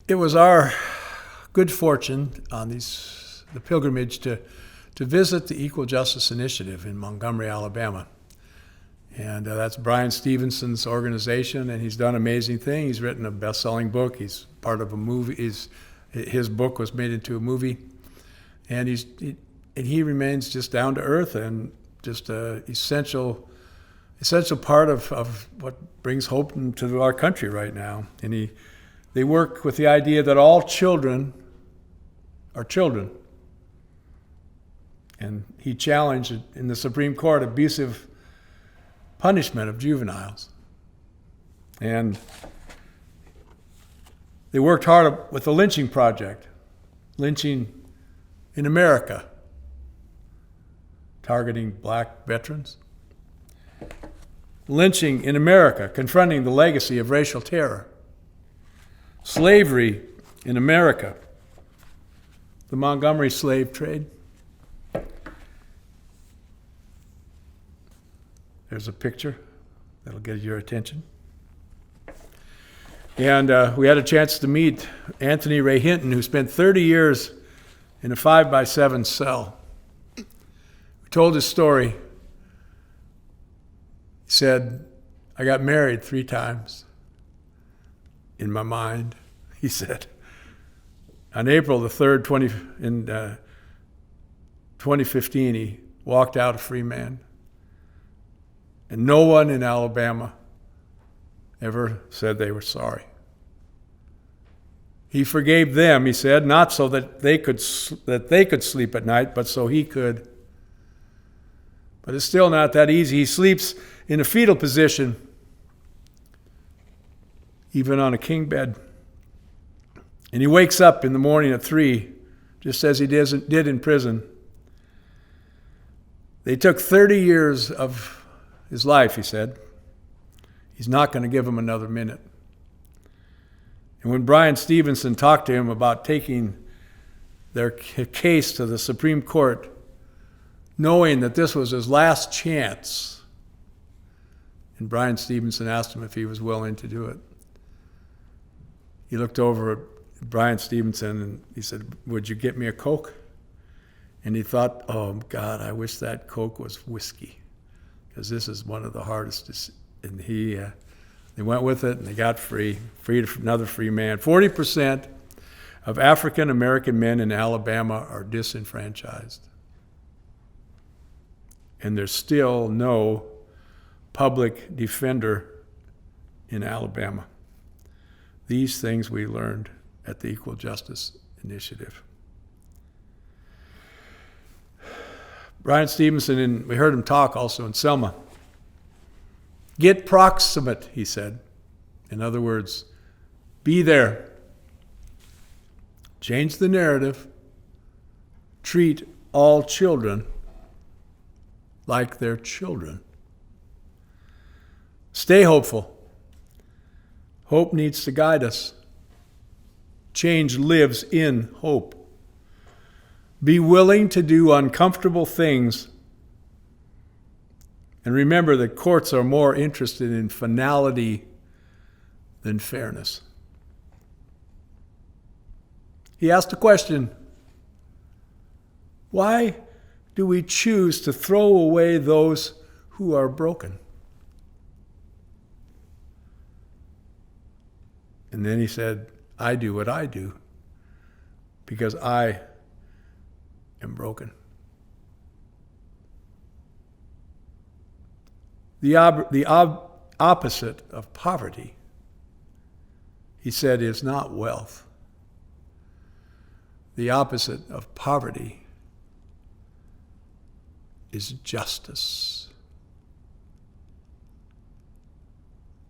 It was our good fortune on the pilgrimage to visit the Equal Justice Initiative in Montgomery, Alabama. And that's Brian Stevenson's organization, and he's done amazing things. He's written a best-selling book. He's part of a movie. His book was made into a movie. And he remains just down to earth and just an essential part of what brings hope to our country right now. And they work with the idea that all children are children. And he challenged in the Supreme Court abusive punishment of juveniles. And they worked hard with the lynching project, lynching in America, targeting black veterans. Lynching in America, confronting the legacy of racial terror. Slavery in America, the Montgomery slave trade. There's a picture that'll get your attention. And we had a chance to meet Anthony Ray Hinton, who spent 30 years in a 5x7 cell. He told his story. He said, I got married 3 times in my mind, he said. On April the 3rd, 2015, he walked out a free man. And no one in Alabama ever said they were sorry. He forgave them, he said, not so that they could sleep at night, but so he could. But it's still not that easy. He sleeps in a fetal position, even on a king bed. And he wakes up in the morning at 3, just as he did in prison. They took 30 years of his life, he said. He's not going to give him another minute. And when Brian Stevenson talked to him about taking their case to the Supreme Court, knowing that this was his last chance, and Brian Stevenson asked him if he was willing to do it, he looked over at Brian Stevenson and he said, would you get me a Coke? And he thought, oh God, I wish that Coke was whiskey, because this is one of the hardest. And they went with it, and they got freed another free man. 40% of African American men in Alabama are disenfranchised. And there's still no public defender in Alabama. These things we learned at the Equal Justice Initiative. Brian Stevenson, and we heard him talk also in Selma. Get proximate, he said. In other words, be there. Change the narrative. Treat all children like they're children. Stay hopeful. Hope needs to guide us. Change lives in hope. Be willing to do uncomfortable things. And remember that courts are more interested in finality than fairness. He asked a question: why do we choose to throw away those who are broken? And then he said, I do what I do because I am broken. The opposite of poverty, he said, is not wealth. The opposite of poverty is justice.